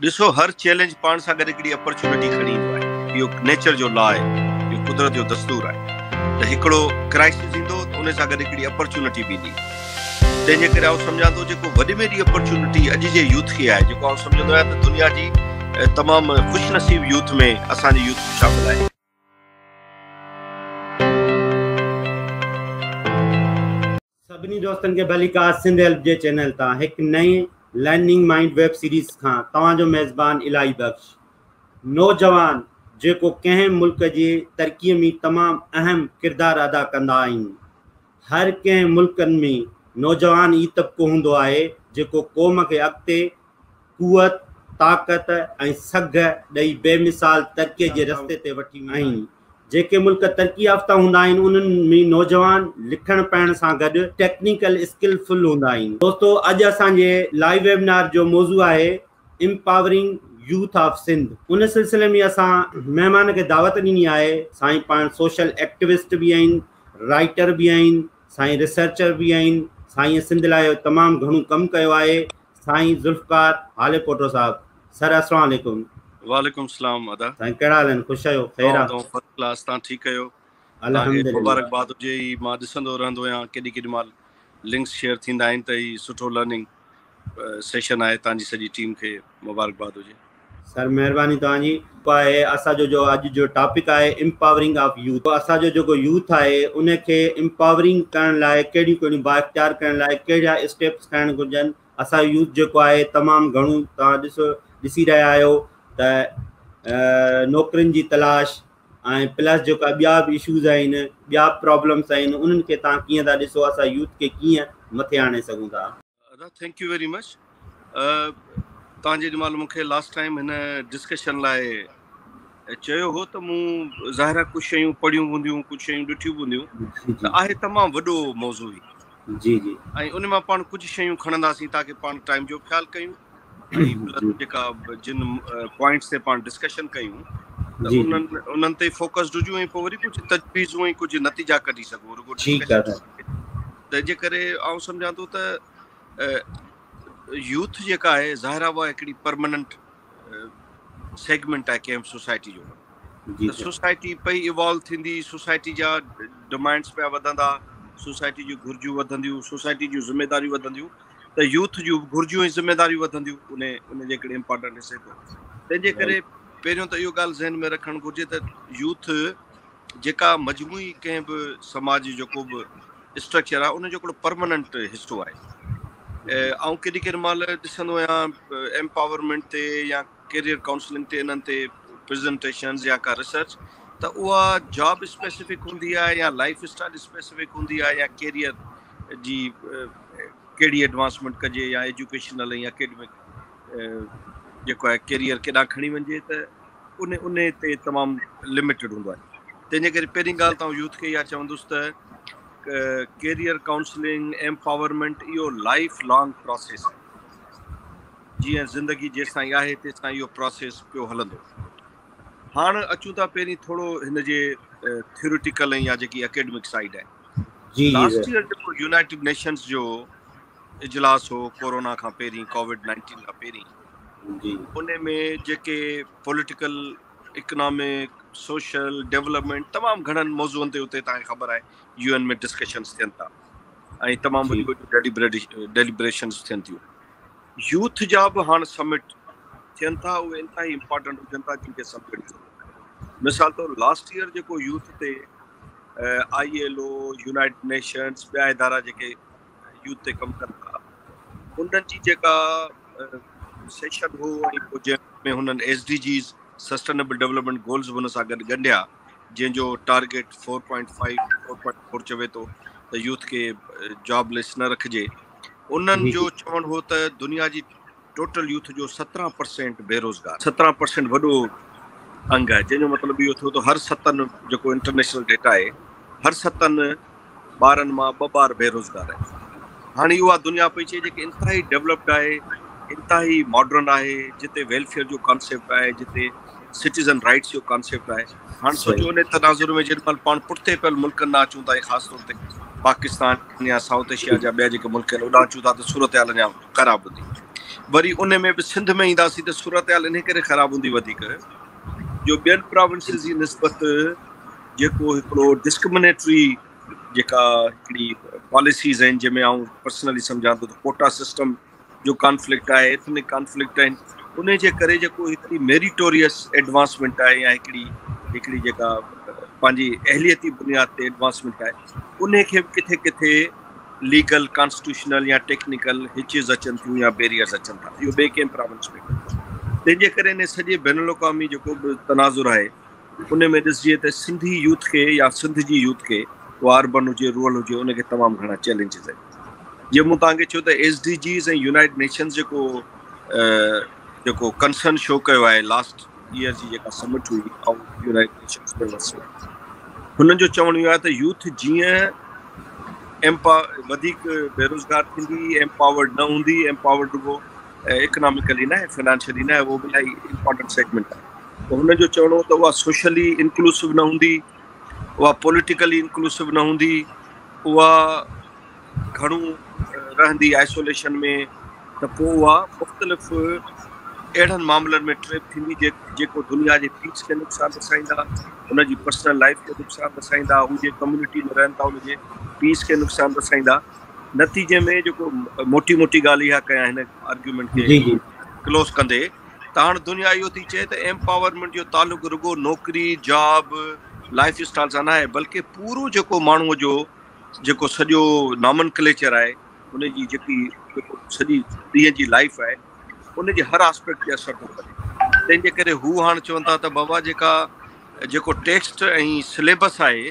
ॾिसो, हर चैलेंज पाण सां गॾु हिकिड़ी अपॉर्चुनिटी खणी ईंदो आहे। इहो नेचर जो लॉ आहे, इहो कुदरत जो दस्तूर आहे त हिकिड़ो क्राइसिस ईंदो त उन सां गॾु हिकिड़ी अपॉर्चुनिटी बि ईंदी। तंहिंजे करे आउं सम्झां थो जेको वॾी में वॾी अपॉर्चुनिटी अॼु जे यूथ खे आहे, जेको आउं सम्झंदो आहियां त दुनिया जी तमामु ख़ुशनसीब यूथ में असांजी यूथ शामिल आहे। सभिनी दोस्तनि खे भलीकास्ट सिंध हेल्प जे चैनल तां हिकु नई लर्निंग माइंड वेब सीरीज़ खां तव्हांजो मेज़बान इलाही बख़्श। नौजवान जेको कंहिं मुल्क जी तरक़ीअ में तमामु अहम किरदारु अदा कंदा आहिनि। हर कंहिं मुल्कनि में नौजवान ई तबिको हूंदो आहे जेको क़ौम खे अॻिते क़ुवत, ताक़त ऐं सघ ॾेई बेमिसाल तरक़ीअ जे रस्ते ते वठी आहिनि। जेके मुल्क तरक़ी याफ़्ता हूंदा आहिनि उन्हनि में नौजवान लिखण पढ़ण सां गॾु टेक्निकल स्किलफुल हूंदा आहिनि। दोस्तो, अॼु असांजे लाइव वेबिनार जो मौज़ू आहे एम्पावरिंग यूथ ऑफ सिंध। उन सिलसिले में असां महिमान खे दावत ॾिनी आहे। साईं पाण सोशल एक्टिविस्ट बि आहिनि, राइटर बि आहिनि, साईं रिसर्चर बि आहिनि। साईं सिंध लाइ तमामु घणो कमु कयो आहे। साईं ज़ुल्फ़कार हाले पोटो साहब, सर अस्सलाम वालेकुम। वालेकुम सलाम अदा। साईं कहिड़ा हाल आहिनि? ख़ुशि आहियो? ख़ैर आहे? First class. तव्हां ठीकु आहियो? अल्हम्दुलिल्लाह। मुबारकबाद हुजे। मां ॾिसंदो रहंदो आहियां, केॾी महिल लिंक्स शेयर थींदा आहिनि त ही सुठो लर्निंग सेशन आहे। तव्हांजी सॼी टीम खे मुबारकबाद हुजे। सर महिरबानी तव्हांजी। आहे असांजो जो अॼु जो टॉपिक आहे एम्पावरिंग ऑफ यूथ। असांजो जेको यूथ आहे उनखे एम्पावरिंग करण लाइ कहिड़ियूं कहिड़ियूं बाइख्तियार करण लाइ कहिड़ा स्टेप्स खणणु घुरिजनि। असांजो यूथ जेको आहे तमामु घणो तव्हां ॾिसी रहिया आहियो त नौकरियुनि जी तलाश ऐं प्लस जेका ॿिया बि इशूज़ आहिनि, ॿिया प्रॉब्लम्स आहिनि, उन्हनि खे तव्हां कीअं था ॾिसो? असां यूथ खे कीअं मथे आणे सघूं था? Thank U very much. तव्हां जेॾी महिल मूंखे लास्ट टाइम हिन डिस्कशन लाइ चयो हो त मूं ज़ाहिर कुझु शयूं पढ़ियूं हूंदियूं, कुझु शयूं ॾिठियूं हूंदियूं, त आहे तमामु वॾो मौज़ू ई। जी जी। ऐं उन मां पाण कुझु शयूं खणंदासीं ताकी पाण टाइम जो ख़्यालु कयूं ऐं प्लस जेका जिन पॉइंट्स ते पाण डिस्कशन कयूं त उन्हनि ते फोकस्ड हुजूं ऐं पोइ वरी कुझु तजवीज़ूं ऐं कुझु नतीजा कढी सघूं। तंहिंजे करे आउं सम्झां थो त यूथ जेका आहे ज़ाहिर आहे हिकिड़ी परमानेंट सेगमेंट आहे कंहिं सोसाइटी जो। सोसाइटी पई इवॉल्व थींदी, सोसाइटी जा डिमांड्स पिया वधंदा, सोसाइटी जूं घुर्जूं वधंदियूं, सोसाइटी जूं ज़िम्मेदारियूं वधंदियूं, त यूथ जूं घुर्जूं ऐं ज़िम्मेदारियूं वधंदियूं उन जे हिकिड़े इम्पोर्टेंट हिसे ते। तंहिंजे करे पहिरियों त इहो ॻाल्हि ज़हन में रखणु घुरिजे त यूथ जेका मजमूई कंहिं बि समाज जो जेको बि स्ट्रक्चर आहे उन जो हिकिड़ो परमानेंट हिसो आहे। ऐं केॾी महिल ॾिसंदो आहियां एम्पावरमेंट ते या कैरियर काउंसलिंग ते इन्हनि ते प्रेज़ेंटेशन्स या का रिसर्च, त उहा जॉब स्पेसिफिक हूंदी आहे या लाइफ स्टाइल स्पेसिफिक हूंदी आहे या कैरियर जी कहिड़ी एडवांसमेंट कजे या एजुकेशनल या एकेडमिक जेको आहे कैरियर केॾांहुं खणी वञे, त उन ते तमामु लिमिटेड हूंदो आहे। तंहिंजे करे पहिरीं ॻाल्हि त यूथ खे इहा चवंदुसि त कैरियर काउंसलिंग एम्पावरमेंट इहो लाइफ लॉन्ग प्रोसेस आहे। जीअं ज़िंदगी जेसिताईं आहे तेसिताईं इहो प्रोसेस पियो हलंदो। हाणे अचूं था पहिरीं थोरो हिन जे थ्योरिटिकल या जेकी एकेडमिक साइड आहे। लास्ट ईयर जेको यूनाइटेड नेशंस जो इजलास हो कोरोना खां पहिरीं, कोविड-19 खां पहिरीं, उन में जेके पॉलिटिकल, इकोनॉमिक, सोशल, डेवलपमेंट तमामु घणनि मौज़ूअनि ते उते तव्हांखे ख़बर आहे UN में डिस्कशन्स थियनि था ऐं तमामु वॾियूं वॾियूं डेलिब्रेशन्स थियनि थियूं। यूथ जा बि हाणे समिट थियनि था, उहे इंतिहाई इम्पोर्टेंट हुजनि था जिनखे समिट। मिसाल तौरु लास्ट ईयर जेको यूथ ते ILO, यूनाइटेड नेशंस, ॿिया इदारा जेके यूथ ते कमु कनि था, उन्हनि जी जेका सेशन हो ऐं पोइ जंहिंमें हुननि SDGs सस्टेनेबल डेवलपमेंट गोल्स बि हुन सां गॾु ॻंढिया, जंहिंजो टारगेट 4.5 4.4 चवे थो त यूथ खे जॉबलेस न रखिजे। उन्हनि जो चवणु हो त दुनिया जी टोटल यूथ जो 17% बेरोज़गार, 17% वॾो अंग आहे, जंहिंजो मतिलबु इहो थियो त हर 7 जेको इंटरनेशनल डेटा आहे, हर 7 ॿारनि मां 2 ॿार बेरोज़गार आहिनि। हाणे उहा दुनिया पई चए जेके इंतिहाई डेवलप्ड आहे, इंतिहाई मॉडर्न आहे, जिते वेलफेयर जो कॉन्सेप्ट आहे, जिते सिटीज़न राइट्स जो कॉन्सेप्ट आहे। हाणे सोचो उन तनाज़ुर में जेॾी महिल पाण पुठिते पियल मुल्कनि ॾांहुं अचूं था, ख़ासि तौर ते पाकिस्तान या साउथ एशिया जा ॿिया जेके मुल्क आहिनि उॾां अचूं था त सूरत हाल अञा ख़राबु हूंदी। वरी उन में बि सिंध में ईंदासीं त सूरत हाल इन करे ख़राबु हूंदी वधीक जो ॿियनि प्रोविंसिस जी निस्बत जेको हिकिड़ो डिस्क्रिमिनेटरी जेका हिकिड़ी पॉलिसीज़ आहिनि जंहिंमें आउं पर्सनली सम्झां थो त कोटा सिस्टम जो कॉन्फ्लिक्ट आहे एथनिक कॉन्फ्लिक्ट आहिनि उन जे करे जेको हिकिड़ी मेरिटोरियस एडवांसमेंट आहे या हिकिड़ी जेका पंहिंजी अहलियती बुनियाद ते एडवांसमेंट आहे उन खे बि किथे किथे लीगल कॉन्स्टिट्यूशनल या टेक्निकल हिचिस अचनि थियूं या बैरियर्स अचनि था इहो ॿिए कंहिं प्रोविंस में तंहिंजे करे इन सॼे बैनुल अक़वामी जेको बि तनाज़ुर आहे उन में ॾिसिजे त सिंधी यूथ खे या सिंध जी यूथ खे उहा अर्बन हुजे रूरल हुजे उनखे तमामु घणा चैलेंजिस आहिनि जीअं मूं तव्हांखे चयो त SDGs ऐं यूनाइटेड नेशंस जेको कंसर्न शो कयो आहे लास्ट ईयर जी जेका समिट हुई ऐं यूनाइटेड नेशंस में वरिसी हुननि जो चवणु इहो आहे त यूथ जीअं वधीक बेरोज़गार थींदी एम्पावर्ड न हूंदी एम्पावर्ड रुगो इकोनॉमिकली न आहे फाइनेंशियली न आहे उहो बि इलाही इम्पॉर्टेंट सेगमेंट आहे त हुन जो चवणो त उहा सोशली इंक्लूसिव न हूंदी उहा पॉलिटिकली इंक्लूसिव न हूंदी उहा घणो रहंदी आइसोलेशन में त पोइ उहा मुख़्तलिफ़ अहिड़नि मामलनि में ट्रैप थींदी जेको दुनिया जे पीस खे नुक़सानु रसाईंदा हुनजी पर्सनल लाइफ खे नुक़सानु रसाईंदा हू जे कम्यूनिटी में रहनि था हुनजे पीस खे नुक़सानु रसाईंदा नतीजे में जेको मोटी ॻाल्हि इहा कया हिन आर्ग्यूमेंट खे क्लोज़ कंदे त हाणे दुनिया इहो थी चए त एम्पावरमेंट जो तालुक़ु रुगो नौकिरी जॉब लाइफ स्टाइल सां न आहे बल्कि पूरो जेको माण्हूअ जो जेको सॼो नॉमनक्लेचर आहे उनजी जेकी सॼी ॾींहं जी लाइफ आहे उनजे हर आस्पेक्ट ते असरु थो करे तंहिंजे करे हू हाणे चवनि था त बाबा जेको टेक्स्ट ऐं सिलेबस आहे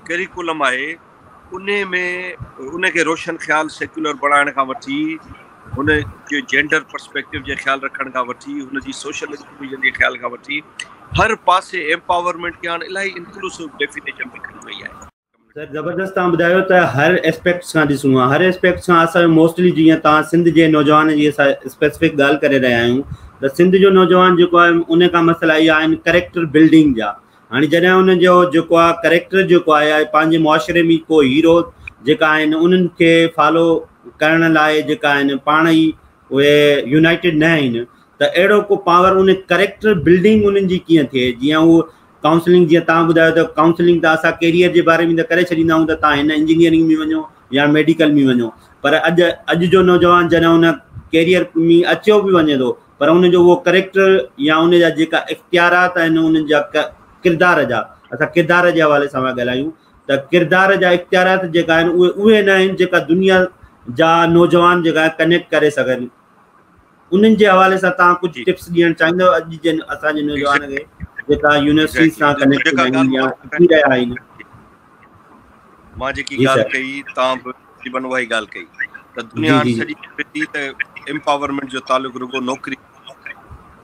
करिकुलम आहे उन में उनखे रोशन ख़्याल सेक्युलर बणाइण खां वठी हुन जे जेंडर पर्सपेक्टिव जे ख़्यालु रखण खां वठी हुनजी सोशल इंक्लूजन जे ख़्याल खां वठी हर पासे एम्पावरमेंट खे हाणे इलाही इंक्लूसिव डेफिनेशन लिखी वई आहे सर ज़बरदस्त तव्हां ॿुधायो त हर एस्पेक्ट्स खां ॾिसूं हर एस्पेक्ट्स खां असां मोस्टली जीअं तव्हां सिंध जे नौजवान जी असां स्पेसिफिक ॻाल्हि करे रहिया आहियूं त सिंध जो नौजवान जेको आहे उन खां मसइला इहा आहिनि करेक्टर बिल्डिंग जा हाणे जॾहिं उनजो जेको आहे करेक्टर जेको आहे पंहिंजे मुआशिरे में को हीरो जेका आहिनि उन्हनि खे फॉलो करण लाइ जेका आहिनि पाण ई उहे यूनाइटेड न आहिनि त अहिड़ो को पावर उन करेक्टर बिल्डिंग उन्हनि जी कीअं थिए जीअं उहो काउंसलिंग जीअं तव्हां ॿुधायो त काउंसलिंग त असां कैरियर जे बारे में त करे छॾींदा आहियूं त तव्हां हिन इंजीनियरिंग में वञो या मेडिकल में वञो पर अॼु जो नौजवान जॾहिं उन कैरियर में अचो बि वञे थो पर उनजो उहो करेक्टर या उनजा जेका इख़्तियारात आहिनि उन्हनि जा किरदार जा असां किरदार जे हवाले सां पिया ॻाल्हायूं त किरदार जा इख़्तियारात जेका आहिनि उहे न आहिनि जेका दुनिया जा नौजवान जेका कनेक्ट करे सघनि उन्हनि जे हवाले सां तव्हां कुझु टिप्स ॾियणु चाहींदव अॼु जे असांजे नौजवान खे जेका यूनिवर्सिटी सां कनेक्ट आहिनि या थी रहिया आहिनि मां जेकी ॻाल्हि कई तव्हां बि तक़रीबन उहा ई ॻाल्हि कई त दुनिया सॼी त एम्पावरमेंट जो तालुक़ु रुगो नौकिरी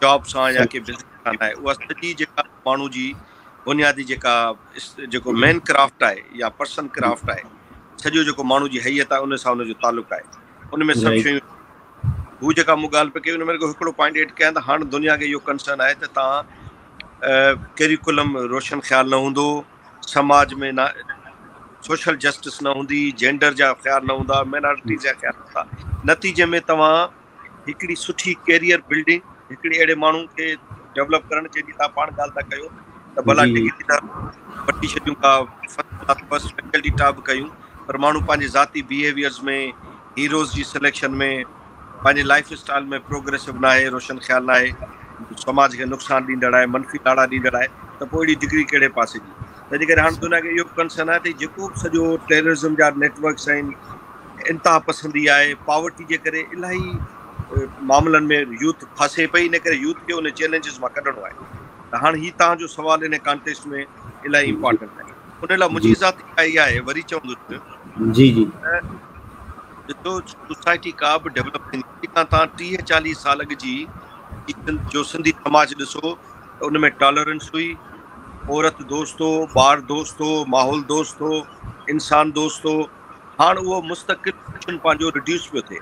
जॉब सां या के बिज़नेस सां आहे उहा सॼी जेका माण्हू जी बुनियादी जेको मेन क्राफ्ट आहे या पर्सन क्राफ्ट आहे सॼो जेको माण्हू जी हैयत आहे उन सां उनजो तालुक़ु आहे उन में सभु शयूं हू जेका मूं ॻाल्हि पे कई उन में हिकिड़ो पॉइंट एड कयां त हाणे दुनिया खे इहो कंसर्न आहे त तव्हां करिकुलम रोशन ख़्यालु न हूंदो समाज में न सोशल जस्टिस न हूंदी जेंडर जा ख़्याल न हूंदा माइनॉरिटीज़ जा ख़्याल हूंदा नतीजे में तव्हां हिकिड़ी सुठी कैरियर बिल्डिंग हिकिड़े अहिड़े माण्हू खे डेवलप करण जंहिंजी तव्हां पाण ॻाल्हि था कयो त भला टिकट था वठी छॾियूं का फर्स्ट फैकल्टी था बि कयूं पर माण्हू पंहिंजे ज़ाती बिहेवियर्स में हीरोज़ जी सिलेक्शन में पंहिंजे लाइफ स्टाइल में प्रोग्रेसिव न आहे रोशन ख़्यालु न आहे समाज खे नुक़सानु ॾींदड़ आहे मनफ़ी ताड़ा ॾींदड़ आहे त पोइ अहिड़ी डिग्री कहिड़े पासे जी तंहिंजे करे हाणे दुनिया खे इहो कंसर्न आहे त जेको बि सॼो टेररिज़म जा नेटवर्क्स आहिनि इंतिहा पसंदी आहे पावर्टी जे करे इलाही मामलनि में यूथ फासे पई इन करे यूथ खे उन चैलेंजिस मां कढणो आहे त हाणे हीउ तव्हांजो सुवालु इन कॉन्टेक्स्ट में इलाही इम्पोर्टेंट आहे उन लाइ मुंहिंजी ज़ात इहा आहे वरी चवंदुसि जी जी ॾिसो सोसाइटी का बि डेवलप थींदी तव्हां 30-40 साल जी जो सिंधी समाज ॾिसो त उन में टॉलरेंस हुई औरत दोस्त हो ॿार दोस्त हो माहौल दोस्त हो इंसान दोस्त हो हाणे उहो मुस्तक़िल पंहिंजो रिड्यूस पियो थिए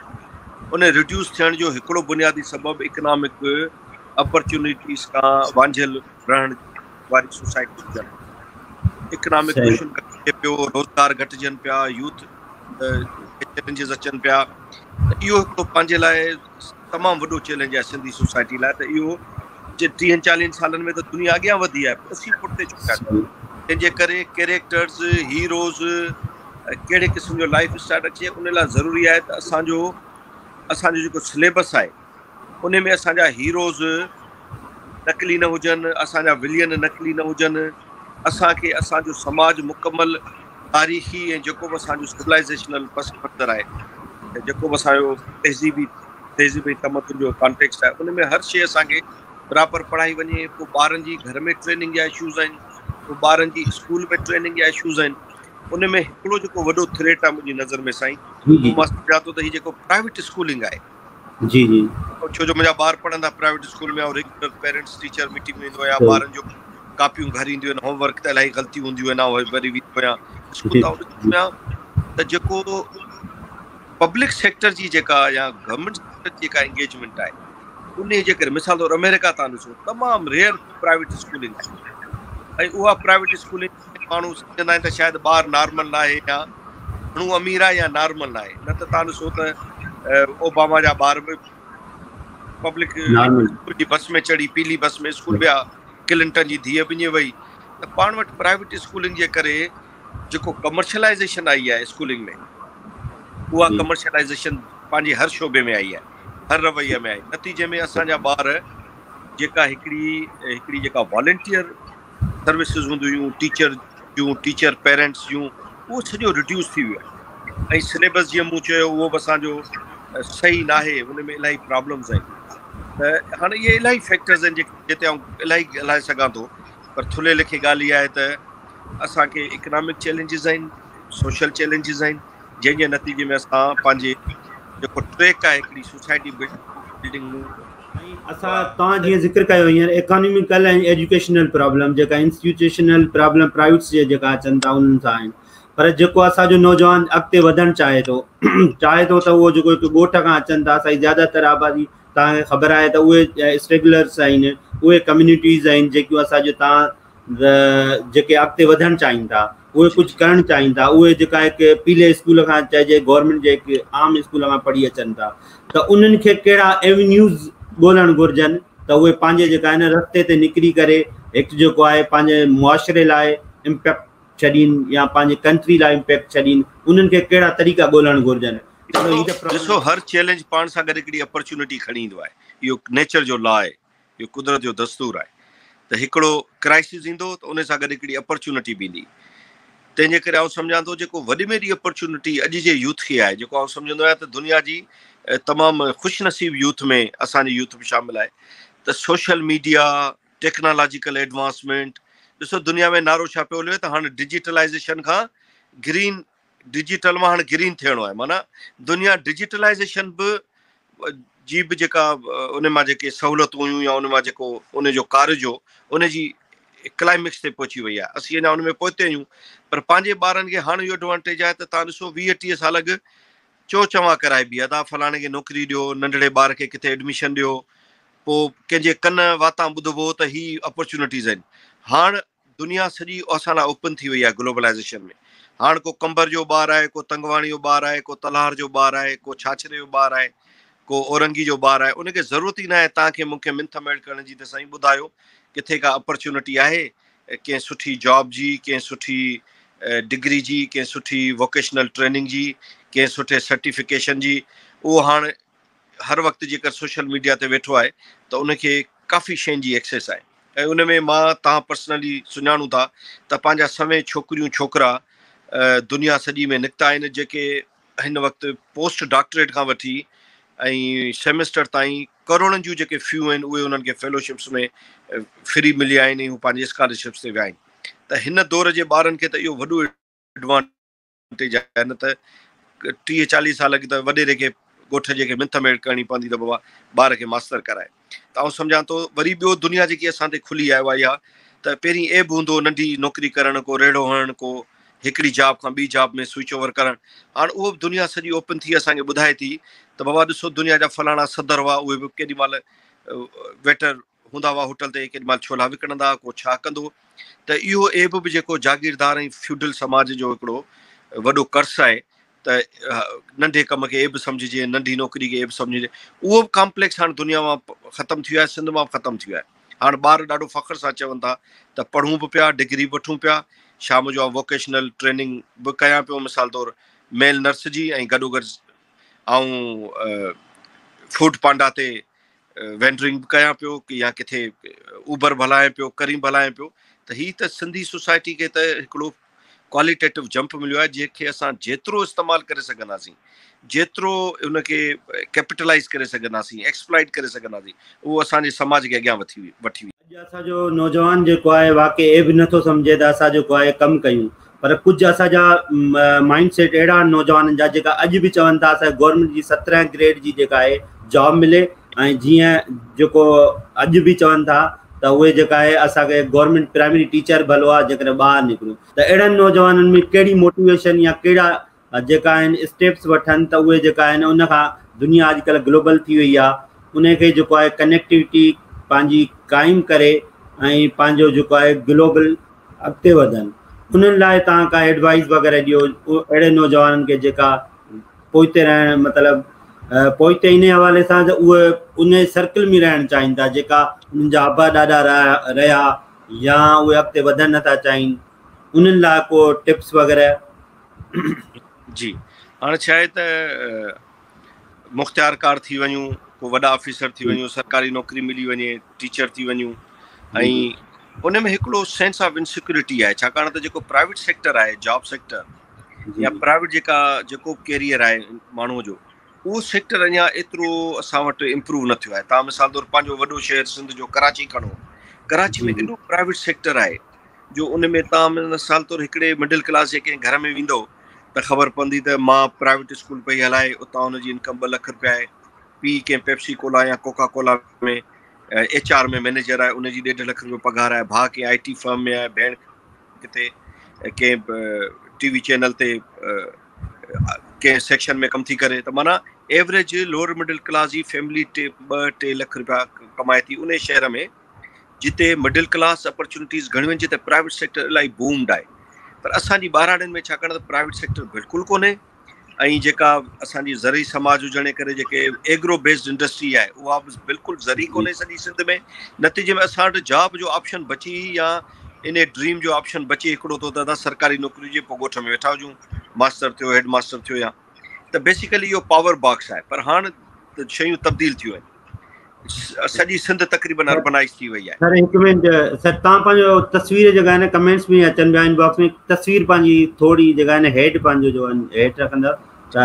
उन रिड्यूस थियण जो हिकिड़ो बुनियादी सबबु इकनॉमिक अपॉर्चुनिटीज़ खां वांझियल रहण वारी सोसाइटी इकनॉमिक क्वेश्चन घटिजे पियो रोज़गार घटिजनि पिया यूथ चैलेंजिस अचनि पिया इहो हिकिड़ो पंहिंजे लाइ तमामु वॾो चैलेंज आहे सिंधी सोसाइटी लाइ। त इहो 30-40 सालनि में त दुनिया अॻियां वधी आहे, असीं पुठिते चुकिया आहियूं। तंहिंजे करे कैरेक्टर्स, हीरोज़, कहिड़े क़िस्म जो लाइफ स्टाइल अचे, उन लाइ ज़रूरी आहे त असांजो जेको सिलेबस आहे उन में असांजा हीरोज़ नकली न हुजनि, असांजा विलियन नकली न हुजनि, असांखे असांजो समाज मुकमल तारीख़ी ऐं जेको बि असांजो सिविलाइज़ेशनल पस मंज़र आहे, जेको बि असांजो तहज़ीबी तमदुन जो कॉन्टेक्स्ट आहे, उन में हर शइ असांखे बराबरि पढ़ाई वञे। पोइ ॿारनि जी घर में ट्रेनिंग जा इशूज़ आहिनि, पोइ ॿारनि जी स्कूल में ट्रेनिंग जा इशूज़ आहिनि। उन में हिकिड़ो जेको वॾो थ्रेट आहे मुंहिंजी नज़र में साईं, उहो मां सम्झां थो त हीउ जेको प्राइवेट स्कूलिंग आहे, जी जी, छो जो मुंहिंजा ॿार पढ़ंदा प्राइवेट स्कूल में, ऐं रेगुलर पेरेंट्स टीचर मीटिंग में ईंदो आहियां, ॿारनि जो कापियूं घर ईंदियूं आहिनि, होमवर्क त इलाही ग़लतियूं हूंदियूं आहिनि, वरी वेंदो आहियां स्कूल तां त जेको पब्लिक सेक्टर जी जेका या गवर्नमेंट सेक्टर जी जेका एंगेजमेंट आहे, उन जे करे मिसाल तौरु अमेरिका तव्हां ॾिसो तमामु रेयर प्राइवेट स्कूलिंग आहे, ऐं उहा प्राइवेट स्कूलिंग माण्हू सम्झंदा आहिनि त शायदि ॿारु नॉर्मल न आहे या घणो अमीर आहे या नॉर्मल न आहे। न त तव्हां ॾिसो त ओबामा जा ॿार बि पब्लिक स्कूल जी बस में चढ़ी, पीली बस में स्कूल विया, क्लिंटन जी धीअ बिञे वई। त पाण वटि प्राइवेट स्कूलिंग जे करे जेको कमर्शलाइज़ेशन आई आहे स्कूलिंग में, उहा कमर्शलाइज़ेशन पंहिंजे हर शोबे में आई आहे, हर रवैये में आई। नतीजे में असांजा ॿार जेका हिकिड़ी जेका वॉलंटियर सर्विसिस हूंदियूं हुयूं, टीचर पेरेंट्स जूं, उहो सॼो रिड्यूस थी वियो आहे। ऐं सिलेबस जीअं मूं चयो उहो बि असांजो सही न आहे, हुन में इलाही प्रॉब्लम्स आहिनि। त हाणे इहे इलाही फैक्टर्स आहिनि जिते आउं इलाही ॻाल्हाए सघां थो, पर थुल्हे लिखे ॻाल्हि इहा आहे त असांखे इकनॉमिक चैलेंजिस आहिनि, सोशल चैलेंजिस आहिनि, जंहिंजे नतीजे में असां पंहिंजे जेको ट्रैक आहे हिकिड़ी सोसाइटी बिल्डिंग असां तव्हां जीअं ज़िक्र कयो हींअर इकोनॉमिकल ऐं एजुकेशनल प्रॉब्लम जेका इंस्टीट्यूशनल प्रॉब्लम प्राइवेट्स जे जेका अचनि था उन्हनि सां आहिनि, पर जेको असांजो नौजवान अॻिते वधणु चाहे थो त उहो जेको हिकु ॻोठ खां अचनि था, असांजी ज़्यादातर आबादी तव्हांखे ख़बर आहे त उहे स्ट्रगलर्स आहिनि, उहे कम्यूनिटीज़ आहिनि जेकियूं असांजो तव्हां जेके अॻिते वधणु चाहिनि था, उहे कुझु करणु चाहिनि था, उहे जेका हिकु पीले स्कूल खां चइजे गवर्नमेंट जे हिकु आम स्कूल खां पढ़ी अचनि था, त उन्हनि खे कहिड़ा एवेन्यूज़ ॻोल्हणु घुरिजनि त उहे पंहिंजे जेका आहिनि रस्ते ते निकिरी करे हिकु जेको आहे पंहिंजे मुआशिरे लाइ इम्पैक्ट छॾीनि या पंहिंजे कंट्री लाइ इम्पैक्ट छॾीनि, उन्हनि खे कहिड़ा तरीक़ा ॻोल्हणु घुरिजनि। ॾिसो, हर चैलेंज पाण सां गॾु हिकिड़ी अपॉर्चुनिटी खणी ईंदो आहे, इहो नेचर जो लॉ आहे, इहो कुदरत जो दस्तूर आहे। त हिकिड़ो क्राइसिस ईंदो त उन सां गॾु हिकिड़ी अपॉर्चुनिटी बि ईंदी। तंहिंजे करे आउं सम्झां थो जेको वॾी में वॾी अपॉर्चुनिटी अॼु जे यूथ खे आहे, जेको आउं सम्झंदो आहियां त दुनिया जी तमामु ख़ुशनसीब यूथ में असांजी यूथ बि शामिल आहे, त सोशल मीडिया, टेक्नोलॉजिकल एडवांसमेंट, ॾिसो दुनिया में नारो छा पियो हले त हाणे डिजिटलाइज़ेशन खां ग्रीन, डिजिटल मां हाणे ग्रीन थियणो आहे, माना दुनिया डिजिटलाइज़ेशन जी बि जेका उन मां जेके सहूलियतूं हुयूं या उन मां जेको उन जो कार्य जो उन जी क्लाइमेक्स ते पहुची वई आहे, असीं अञा उन में पहुते आहियूं। पर पंहिंजे ॿारनि खे हाणे इहो एडवांटेज आहे त तव्हां ॾिसो 20-30 साल अॻु चो चवां कराइबी आहे, तव्हां फलाणे खे नौकिरी ॾियो, नंढड़े ॿार खे किथे एडमिशन ॾियो, पोइ कंहिंजे कन वातां ॿुधबो त ही अपॉर्चुनिटीज़ आहिनि। हाणे दुनिया सॼी असां लाइ ओपन थी वई आहे ग्लोबलाइज़ेशन में। हाणे को कंबर जो ॿारु आहे, को तंगवाणी जो ॿारु आहे, को तलहार जो ॿारु आहे, को छाछरे जो ॿारु आहे, को औरंगी जो ॿारु आहे, उनखे ज़रूरत ई न आहे तव्हांखे मूंखे मिंथ मेड़ करण जी त साईं ॿुधायो किथे का अपॉर्चुनिटी आहे कंहिं सुठी जॉब जी, कंहिं सुठी डिग्री जी, कंहिं सुठी वोकेशनल ट्रेनिंग जी, कंहिं सुठे सर्टिफिकेशन जी। उहो हाणे हर वक़्तु जेकर सोशल मीडिया ते वेठो आहे त उनखे काफ़ी शयुनि जी एक्सेस आहे। ऐं उन में मां तव्हां पर्सनली सुञाणूं था त पंहिंजा समय छोकिरियूं छोकिरा दुनिया सॼी में निकिता आहिनि, जेके हिन वक़्तु पोस्ट डॉक्टरेट खां वठी ऐं सेमेस्टर ताईं करोड़नि जूं जेके फ़ियूं आहिनि उहे उन्हनि खे फेलोशिप्स में फ्री मिलिया आहिनि ऐं हू पंहिंजे स्कॉलरशिप्स ते विया आहिनि। त हिन दौर जे ॿारनि खे त इहो वॾो एडवांटेज आहे, न त 30-40 साल अॻु त वॾेरे खे ॻोठ जेके मिंथ मेड़ करणी पवंदी त बाबा ॿार खे मास्तर कराए। त आउं सम्झां थो वरी ॿियो दुनिया जेकी असां ते खुली आहे उहा इहा त पहिरीं एब हूंदो नंढी नौकिरी करणु, को रेड़ो हणणु, को हिकिड़ी जॉब खां ॿी जॉब में स्विच ओवर करणु। हाणे उहो बि दुनिया सॼी ओपन थी असांखे ॿुधाए थी त बाबा ॾिसो दुनिया जा फलाणा सदर हुआ, उहे बि केॾी महिल वेटर हूंदा हुआ होटल ते, केॾी महिल छोला विकिणंदा, को छा कंदो। त इहो एब बि जेको जागीरदार ऐं फ्यूडल समाज जो हिकिड़ो वॾो कर्स आहे, त नंढे कम खे एब सम्झिजे, नंढी नौकिरी खे एब सम्झिजे, उहो बि कॉम्प्लेक्स हाणे दुनिया मां ख़तमु थी वियो आहे, सिंध मां बि ख़तमु थी वियो आहे। हाणे ॿार ॾाढो फ़ख्र सां चवनि था त पढ़ूं बि पिया, डिग्री बि वठूं पिया, शाम जो वोकेशनल ट्रेनिंग बि कयां पियो, मिसाल तौरु मेल नर्स जी, ऐं गॾोगॾु ऐं फूड पांडा ते वेंडरिंग बि कयां पियो, या किथे उबर बि हलायां पियो, करीम बि हलायां पियो। त हीअ त सिंधी सोसाइटी खे त हिकिड़ो क्वालिटेटिव जंप मिलियो आहे, जंहिंखे असां जेतिरो इस्तेमालु करे सघंदासीं, जेतिरो उनखे कैपिटलाइज़ करे सघंदासीं, एक्सप्लॉइट करे सघंदासीं, उहो असांजे समाज खे अॻियां वठी वई। अॼु असांजो नौजवान जेको आहे वाक़ई ए बि नथो सम्झे त असां जेको आहे कमु कयूं, पर कुझु असांजा माइंड सेट अहिड़ा आहिनि नौजवाननि जा जेका अॼु बि चवनि था असांखे गवर्नमेंट जी 17 ग्रेड जी जेका आहे जॉब मिले, ऐं जीअं जेको अॼु बि चवनि था त उहे जेका आहे असांखे गवर्नमेंट प्राइमरी टीचर भलो आहे जेकॾहिं ॿाहिरि निकिरूं। त अहिड़नि नौजवाननि में कहिड़ी मोटिवेशन या कहिड़ा जेका आहिनि स्टेप्स वठनि त उहे जेका आहिनि उन खां दुनिया अॼुकल्ह ग्लोबल थी वई आहे, उनखे जेको आहे कनेक्टिविटी पंहिंजी क़ाइमु करे ऐं पंहिंजो जेको आहे ग्लोबल अॻिते वधनि। उन्हनि लाइ तव्हां का एडवाइस वग़ैरह ॾियो अहिड़े नौजवाननि खे जेका पोइते रहण, मतिलबु पोइते इन हवाले सां त उहे उन सर्कल में रहणु चाहिनि था जेका उन्हनि जा आबा ॾाॾा रहिया या उहे अॻिते वधणु नथा चाहिनि, उन्हनि लाइ को टिप्स वग़ैरह? जी, हाणे छा आहे त मुख़्तियारकार थी वञूं, को वॾा ऑफिसर थी वञूं, सरकारी नौकिरी मिली वञे, टीचर थी वञूं, ऐं उन में हिकिड़ो सेंस ऑफ इनसिक्योरिटी आहे, छाकाणि त जेको प्राइवेट सेक्टर आहे, जॉब सेक्टर या प्राइवेट जेको कैरियर आहे माण्हूअ जो, उहो सेक्टर अञा एतिरो असां वटि इम्प्रूव न थियो आहे। तव्हां मिसाल तौरु पंहिंजो वॾो शहर सिंध जो कराची खणो, कराची में एॾो प्राइवेट सेक्टर आहे जो उन में तव्हां मिसाल तौरु हिकिड़े मिडिल क्लास जे कंहिं घर में वेंदो त ख़बर पवंदी त मां प्राइवेट स्कूल पई हलाए, उतां हुनजी इनकम 2 लाख रुपया आहे, पीउ कंहिं पेप्सी कोला या कोका कोला में HR में मैनेजर आहे, उनजी 1.5 लाख रुपयो पघार आहे, भाउ कंहिं IT फर्म में आहे, भेण किथे कंहिं TV चैनल ते कंहिं सेक्शन में कमु थी करे। त माना एवरेज लोअर मिडिल क्लास जी फैमिली 2-3 लाख रुपया कमाए थी उन शहर में, जिते मिडिल क्लास अपॉर्चुनिटीज़ घणियूं आहिनि, जिते प्राइवेट सेक्टर इलाही बूम्ड आहे। पर असांजी ॿारहाड़ियुनि में छाकाणि त प्राइवेट सेक्टर बिल्कुलु कोन्हे, ऐं जेका असांजी ज़रई समाज हुजण करे जेके एग्रो बेस्ड इंडस्ट्री आहे उहा बि बिल्कुलु ज़री कोन्हे सॼी सिंध में। नतीजे में असां वटि जॉब जो ऑप्शन बची या इन ड्रीम जो ऑप्शन बचे हिकिड़ो तो त असां सरकारी नौकिरी जे पोइ ॻोठ में वेठा हुजूं, मास्टर थियो, हेड मास्टर थियो, या त बेसिकली इहो पावर बॉक्स आहे। पर हाणे त शयूं तब्दील थियूं आहिनि, सॼी सिंध तक़रीबन अर्बनाइज़ थी वई आहे। सर हिकु मिनट सर, तव्हां पंहिंजो तस्वीर जेका आहे न कमेंट्स में अचनि पिया इनबॉक्स में, तस्वीर पंहिंजी थोरी जेका आहे न हेठि पंहिंजो जो हेठि रखंदा त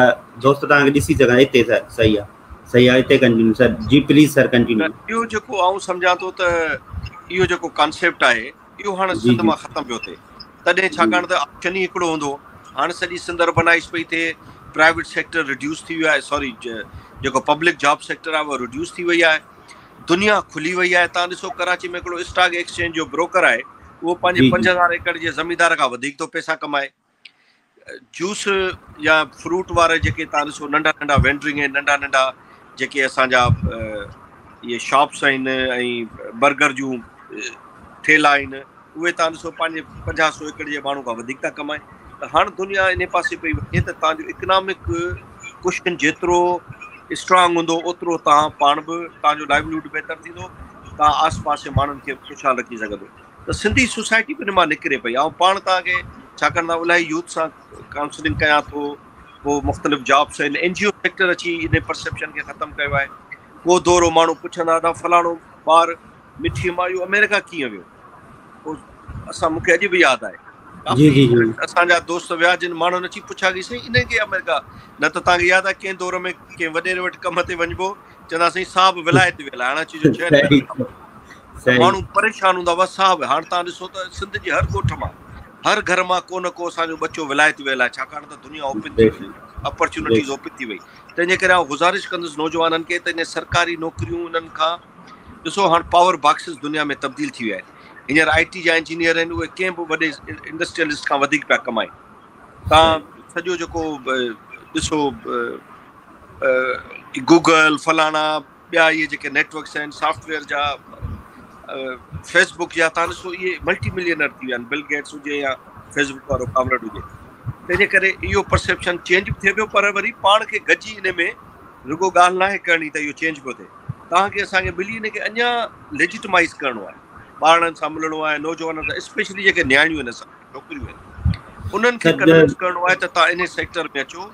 दोस्त तव्हांखे ॾिसी सघनि। हिते सर सही आहे, हिते continue sir ji, please sir continue. इहो जेको आउं सम्झां थो त इहो जेको कॉन्सेप्ट आहे इहो हाणे सिंध मां ख़तमु पियो थिए, तॾहिं छाकाणि त ऑप्शन ई हिकिड़ो हूंदो। हाणे सॼी सिंध अर्बनाइज़ पई थिए, प्राइवेट सेक्टर रिड्यूस थी वियो आहे, सॉरी जेको पब्लिक जॉब सेक्टर आहे उहो रिड्यूस थी वई आहे, दुनिया खुली वई आहे। तव्हां ॾिसो कराची में हिकिड़ो स्टॉक एक्सचेंज जो ब्रोकर आहे, उहो पंहिंजे 5000 एकड़ जे ज़मींदार खां वधीक थो पैसा कमाए। जूस या फ्रूट वारे जेके तव्हां ॾिसो नंढा नंढा वेंडरिंग आहिनि, नंढा नंढा जेके असांजा इहे शॉप्स आहिनि ऐं बर्गर जूं ठेला आहिनि, उहे तव्हां ॾिसो पंहिंजे 50-100 एकड़ जे माण्हू खां वधीक था कमाए। त हाणे दुनिया इन पासे पई वञे त तव्हांजो इकनॉमिक कुशन जेतिरो स्ट्रांग हूंदो ओतिरो तव्हां पाण बि तव्हांजो लाइवलीहुड बहितर थींदो, तव्हां आस पास जे माण्हुनि खे ख़ुशहाल रखी सघंदो। त सिंधी सोसाइटी बि इन मां निकिरे पई। ऐं पाण तव्हांखे छाकाणि त इलाही यूथ सां काउंसलिंग कयां थो, पोइ मुख़्तलिफ़ जॉब्स आहिनि, NGO सेक्टर अची इन परसेप्शन खे ख़तमु कयो आहे। को दौरो माण्हू पुछंदा त फलाणो ॿार मिठी मां इहो अमेरिका कीअं वियो, पोइ असां मूंखे अॼु बि यादि आहे काफ़ी असांजा दोस्त विया जिन माण्हुनि अची पुछा की साईं इन खे अमेरिका, न त तव्हांखे यादि आहे कंहिं दौर में कंहिं वॾेरे वटि कम ते वञिबो चवंदा साईं साहब विलायत वियल आहे, हाणे अची जो शहर माण्हू परेशान हूंदा हुआ साहब। हाणे तव्हां ॾिसो त सिंध जे हर ॻोठ मां हर घर मां को न को असांजो बच्चो विलायत वियल आहे, छाकाणि त दुनिया ओपन थी वई, अपॉर्चुनिटीज़ ओपन थी वई। तंहिंजे करे आउं गुज़ारिश कंदुसि नौजवाननि खे त इन सरकारी नौकिरियूं इन्हनि खां ॾिसो, हाणे पावर बॉक्सिस दुनिया में तब्दील थी विया आहिनि। हींअर IT जा इंजीनियर आहिनि, उहे कंहिं बि वॾे इंडस्ट्रियलिस्ट खां वधीक पिया कमाइनि। तव्हां सॼो जेको ॾिसो गूगल फलाना ॿिया इहे जेके नेटवर्क्स आहिनि सॉफ्टवेयर जा, फेसबुक जा, तव्हां ॾिसो इहे मल्टी मिलियनर थी विया आहिनि, बिल गेट्स हुजे या फेसबुक वारो कामरेड हुजे। त तंहिंजे करे इहो परसेप्शन चेंज बि थिए पियो, पर वरी पाण खे गॾिजी इन में रुगो ॻाल्हि नाहे करणी त इहो चेंज पियो थिए। तव्हांखे असांखे मिली इन खे अञा लेजिटमाइज़ करिणो आहे, ॿारनि सां मिलणो आहे, नौजवाननि सां, स्पेशली जेके न्याणियूं आहिनि, असां छोकिरियूं आहिनि, उन्हनि खे कन्विंस करिणो आहे त तव्हां इन सेक्टर में अचो,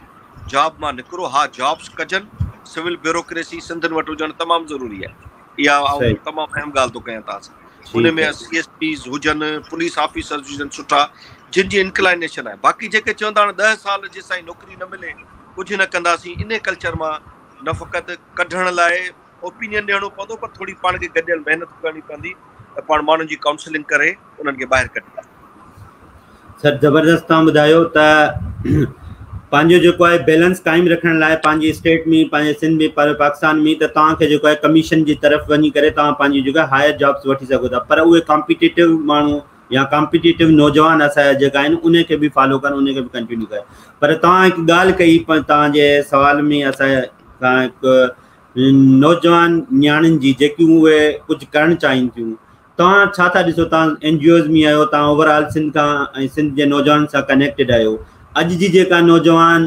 जॉब मां निकिरो। हा, जॉब्स कजनि, सिविल ब्यूरोक्रेसी सिंधियुनि वटि हुजणु तमामु ज़रूरी आहे, इहा तमामु अहम ॻाल्हि थो कयां तव्हां सां। उन में CSPs हुजनि, पुलिस ऑफिसर्स हुजनि सुठा, जिन जी इंक्लाइनेशन आहे। बाक़ी जेके चवंदा आहिनि 10 साल जेसिताईं नौकिरी न मिले कुझु न कंदासीं, इन कल्चर मां न फ़क़ति कढण लाइ ओपिनियन ॾियणो पवंदो, पर थोरी पाण खे गॾियल महिनत करणी पवंदी त पाण माण्हुनि जी काउंसलिंग करे उन्हनि खे ॿाहिरि कढंदा। सर ज़बरदस्त तव्हां ॿुधायो त पंहिंजो जेको आहे बैलेंस क़ाइमु रखण लाइ पंहिंजी स्टेट में, पंहिंजे सिंध में, पर पाकिस्तान में, त तव्हांखे जेको आहे कमीशन जी तरफ़ वञी करे तव्हां पंहिंजी जेका हायर जॉब्स वठी सघो था, पर उहे कॉम्पिटिटिव माण्हू या कॉम्पिटिटिव नौजवान असांजा जेका आहिनि उन खे बि फॉलो कनि, उन खे बि कंटिन्यू कनि। पर तव्हां हिकु ॻाल्हि कई तव्हांजे सवाल में, असां हिकु नौजवान न्याणियुनि जी जेकियूं उहे कुझु करणु चाहिनि थियूं, तव्हां छा था ॾिसो? तव्हां NGOs में आहियो, तव्हां ओवरऑल सिंध खां ऐं सिंध जे नौजवान सां कनेक्टेड आहियो। अॼु जी जेका नौजवान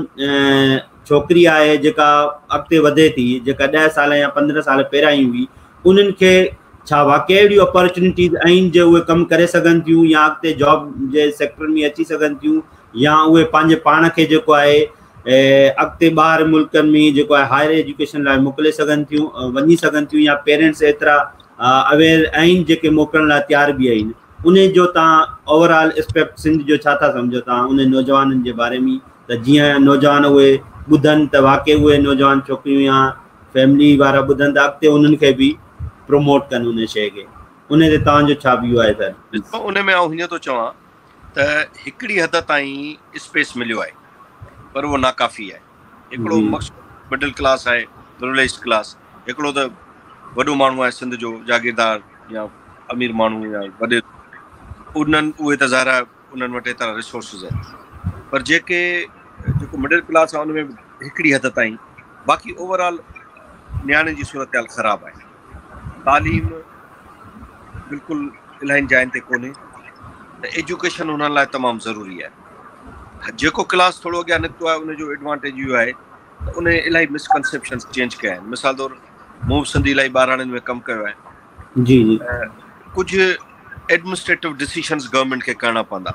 छोकिरी आहे जेका अॻिते वधे थी, जेका 10 साल या 15 साल पहिरियां ई हुई, उन्हनि खे छा वाक़ई अहिड़ियूं अपॉर्चुनिटीज़ आहिनि जो उहे कमु करे सघनि थियूं, या अॻिते जॉब जे सेक्टर में अची सघनि थियूं, या उहे पंहिंजे पाण खे जेको आहे अॻिते ॿाहिरि मुल्कनि में जेको आहे हायर एजुकेशन लाइ मोकिले सघनि थियूं, वञी सघनि थियूं, या पेरेंट्स एतिरा अवेयर आहिनि जेके मोकिलण लाइ तयार बि आहिनि? उन जो तव्हां ओवरऑल एस्पेक्ट सिंध जो छा था सम्झो तव्हां उन नौजवाननि जे बारे में, त जीअं नौजवान उहे ॿुधनि त वाक़ई उहे नौजवान छोकिरियूं या फैमिली वारा ॿुधनि त अॻिते उन्हनि खे बि प्रमोट कनि उन शइ खे? उन ते तव्हांजो छा व्यू आहे सर? उन में आउं हीअं थो चवां त हिकिड़ी हद ताईं स्पेस मिलियो आहे, पर उहो नाकाफ़ी आहे। हिकिड़ो मक़सदु मिडिल क्लास आहे, प्रिविलेज्ड क्लास, हिकिड़ो त वॾो माण्हू आहे सिंध जो जागीरदार या अमीर माण्हू या वॾे, उन्हनि उहे त ज़ाहिर आहे उन्हनि वटि एतिरा रिसोर्सिस आहिनि। पर जेको मिडिल क्लास आहे उन में हिकिड़ी हद ताईं, बाक़ी ओवरऑल न्याणे जी सूरत हाल ख़राबु आहे। तालीम बिल्कुलु इलाही जाइनि ते कोन्हे, त एजुकेशन हुननि लाइ तमामु ज़रूरी आहे। जेको क्लास थोरो अॻियां निकितो आहे उनजो एडवांटेज इहो आहे त उन इलाही मिसकनसेप्शन्स चेंज कया आहिनि। मिसाल तौरु मूं बि सिंधी इलाही ॿाराणियुनि में कमु कयो आहे। जी कुझु एडमिनिस्ट्रेटिव डिसीशन्स गवर्नमेंट खे करणा पवंदा,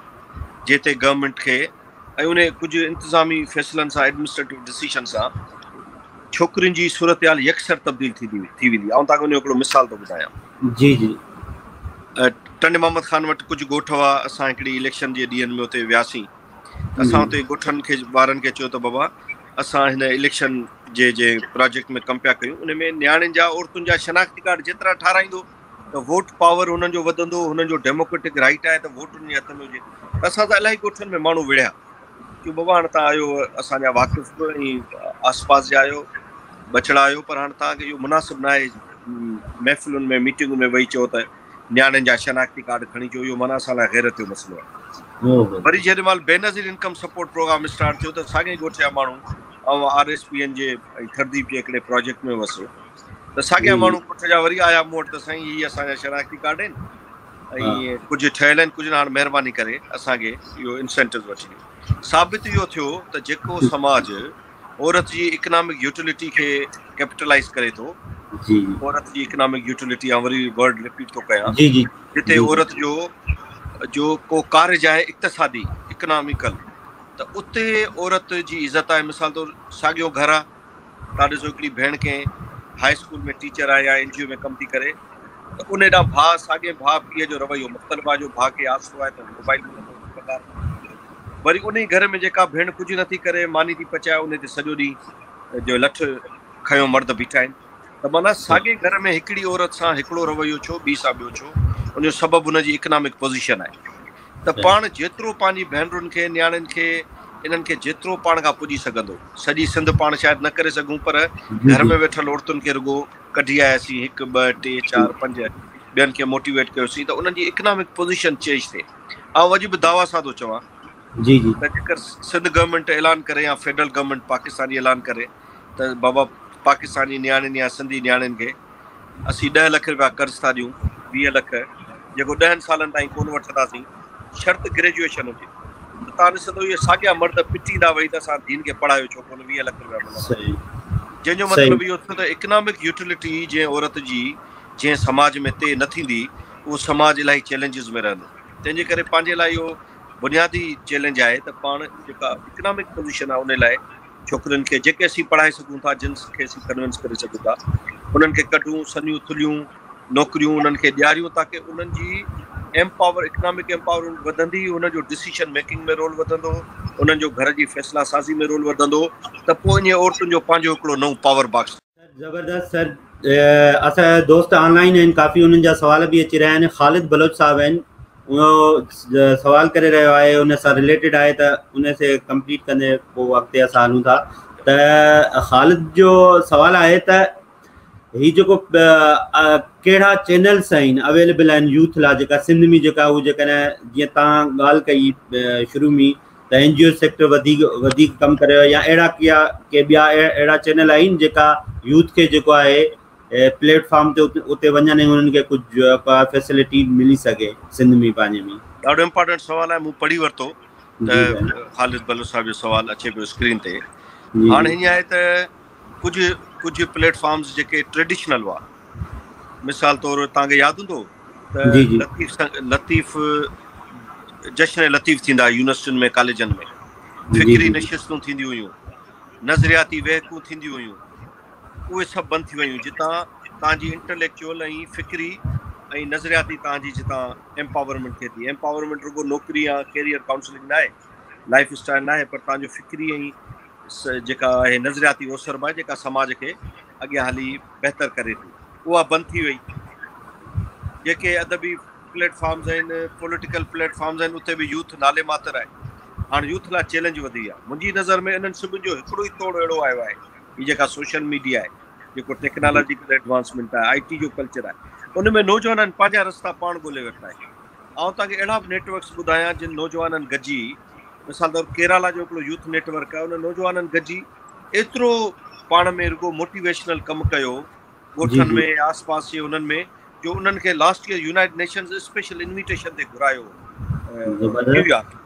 जिते गवर्नमेंट खे ऐं उन कुझु इंतिज़ामी फ़ैसिलनि सां, एडमिनिस्ट्रेटिव डिसीशन सां छोकिरियुनि जी सूरत हाल यकसर तब्दील थी वेंदी। आउं तव्हांखे उन जो हिकिड़ो मिसाल थो ॿुधायां। जी टंडे मोहम्मद ख़ान वटि कुझु ॻोठ हुआ। असां हिकिड़ी इलेक्शन जे ॾींहंनि में उते वियासीं, असां उते ॻोठनि खे ॿारनि खे चयो त बाबा असां हिन इलेक्शन जे प्रोजेक्ट में कमु पिया कयूं, उन में न्याणियुनि जा, औरतुनि जा शनाख़्ती कार्ड जेतिरा ठाराईंदो त वोट पावर हुननि जो वधंदो, हुननि जो डेमोक्रेटिक राइट आहे त वोट उन जे हथ में हुजे। त असां त इलाही ॻोठनि में माण्हू विढ़िया की बाबा हाणे तव्हां आयो असांजा वाक़िफ़ ऐं आसपास जा आहियो, बछड़ा आहियो, पर हाणे तव्हांखे इहो मुनासिबु न आहे महफ़िलुनि में, मीटिंगुनि में वेही चओ त न्याणियुनि जा शनाख़्ती कार्ड खणी अचो। इहो माना असां लाइ गैरत जो मसइलो आहे। वरी जेॾी महिल Benazir income support programme start थियो त साॻे ॻोठ जा माण्हू, ऐं RSPN जे थरदीप जे हिकिड़े प्रोजेक्ट में हुअसि, त साॻिया माण्हू ॻोठ जा वरी आया मूं वटि त साईं हीअ असांजा शनाख़्ती कार्ड आहिनि ऐं कुझु ठहियल आहिनि, कुझु न, हाणे महिरबानी करे असांखे इहो इंसेंटिव वठी ॾियो। साबित इहो थियो त जेको समाज औरत जी इकनॉमिक यूटिलिटी खे कैपिटलाइज़ करे थो, औरत जी इकनॉमिक यूटिलिटी, ऐं वरी वर्ड रिपीट थो कयां, जिते औरत जो को कार्य आहे इक़्तिसादी, इकनॉमिकल, त उते औरत जी इज़त आहे। मिसाल तौरु साॻियो घर आहे, तव्हां ॾिसो हिकिड़ी भेण कंहिं हाई स्कूल में टीचर आहे या NGO में कमु थी करे, त उन ॾांहुं भाउ, साॻे भाउ पीउ जो रवैयो मुख़्तलिफ़ आहे। जो भाउ खे आसरो आहे त मोबाइल में, वरी उन ई घर में जेका भेण कुझु नथी करे, मानी थी पचाए, उन ते सॼो ॾींहुं जो लठ खयो मर्द बीठा आहिनि। त माना साॻे घर में हिकिड़ी औरत सां हिकिड़ो रवैयो छो, ॿी सां ॿियो छो? उनजो सबबु उनजी इकनॉमिक पोज़ीशन आहे। त पाण जेतिरो पंहिंजी भेनरुनि खे, न्याणियुनि खे, इन्हनि खे जेतिरो पाण खां पुॼी सघंदो, सॼी सिंध पाण शायदि न करे सघूं, पर घर में वेठल औरतुनि खे रुगो कढी आयासीं 1 2 3 4 5 ॿियनि खे मोटिवेट कयोसीं त उन्हनि जी इकनॉमिक पोज़ीशन चेंज थिए। ऐं अॼु बि दावा सां थो चवां त जेकर सिंध गवर्नमेंट ऐलान करे या फेडरल गवर्नमेंट पाकिस्तानी ऐलान करे त बाबा पाकिस्तानी न्याणियुनि या सिंधी न्याणियुनि खे असीं 10 लख रुपया कर्ज़ था ॾियूं, 20 लख, जेको 10 सालनि ताईं कोन वठंदासीं, शर्त ग्रेजुएशन हुजे। तव्हां ॾिसंदो इहे साॻिया मर्द पिटींदा वेही त असां दीन खे पढ़ायो छो कोन 20 लाख रुपया मिलंदा सही जंहिंजो मतिलबु इहो थियो त इकनॉमिक यूटिलिटी जंहिं औरत जी जंहिं समाज में तय न थींदी उहो समाज इलाही चैलेंजिस में रहंदो तंहिंजे करे पंहिंजे लाइ इहो बुनियादी चैलेंज आहे त पाण जेका इकनॉमिक पोज़ीशन आहे उन लाइ छोकिरियुनि खे जेके असीं पढ़ाए सघूं था जिन खे असीं कन्विंस करे सघूं था उन्हनि खे कढूं सनियूं थुलियूं नौकरियूं उन्हनि खे ॾियारियूं ताकी उन्हनि जी इकनॉमिक एम्पावरमेंट वधंदी उन्हनि जो डिसीजन मेकिंग में रोल वधंदो उन्हनि जो घर जी फ़ैसिला साज़ी में रोल वधंदो त पोइ इन औरतुनि जो पंहिंजो हिकिड़ो नओं पावर बॉक्स ज़बरदस्त सर असांजा दोस्त ऑनलाइन आहिनि काफ़ी उन्हनि जा सवाल बि अची रहिया आहिनि ख़ालिद बलोच साहब आहिनि उहो सवाल करे रहियो आहे उन सां रिलेटेड आहे त उन से कंप्लीट कंदे पोइ अॻिते असां हलूं था त ख़ालिद जो सवाल आहे त ही जेको कहिड़ा चैनल्स आहिनि अवेलेबल आहिनि यूथ लाइ जेका सिंध में जेका उहो जेकॾहिं जीअं तव्हां ॻाल्हि कई शुरू में त NGO सेक्टर वधीक कमु करे या अहिड़ा के ॿिया अहिड़ा चैनल आहिनि जेका यूथ खे जेको आहे प्लेटफॉर्म ते उते वञनि ऐं उन्हनि खे कुझु फैसिलिटी मिली सघे सिंध में पंहिंजे में ॾाढो इम्पोर्टेंट सवाल आहे मूं पढ़ी वरितो त ख़ालिद बलोच साहब जो सवाल अचे पियो स्क्रीन ते हाणे हीअं आहे त कुझु प्लेटफॉर्म्स जेके ट्रेडिशनल हुआ मिसाल तौर तव्हांखे यादि हूंदो त लतीफ़ जश्न लतीफ़ थींदा यूनिवर्सिटियुनि में कॉलेजनि में फ़िक्री नशिस्तूं थींदियूं हुयूं नज़रियाती वहकूं थींदियूं हुयूं उहे सभु बंदि थी वियूं जितां तव्हांजी इंटेलेक्चुअल ऐं फ़िक्री ऐं नज़रियाती तव्हांजी जितां एम्पावरमेंट थिए थी एम्पावरमेंट रुगो नौकिरी या कैरियर काउंसलिंग न आहे लाइफ स्टाइल न आहे पर तव्हांजो फ़िक्री ऐं जेका आहे नज़रियाती ओसर आहे जेका समाज खे अॻियां हली बहितर करे थी उहा बंदि थी वई जेके अदबी प्लेटफॉर्म्स आहिनि पॉलिटिकल प्लेटफॉर्म्स आहिनि उते बि यूथ नाले मात्र आहे हाणे यूथ लाइ चैलेंज वधी आहे मुंहिंजी नज़र में इन्हनि सभिनि जो हिकिड़ो ई तोड़ अहिड़ो आयो आहे हीअ जेका सोशल मीडिया आहे जेको टेक्नोलॉजिकल एडवांसमेंट आहे IT जो कल्चर आहे उन में नौजवाननि पंहिंजा रस्ता पाण ॻोल्हे वरिता आहिनि ऐं तव्हांखे अहिड़ा बि नेटवर्क्स ॿुधायां जिन नौजवाननि गॾिजी मिसाल तौरु केरला जो हिकिड़ो यूथ नेटवर्क आहे उन नौजवाननि गॾिजी एतिरो पाण में रुगो मोटिवेशनल कमु कयो ॻोठनि में आस पास जे उन्हनि में जो उन्हनि खे last year United Nations special invitation ते घुरायो न्यूयॉर्क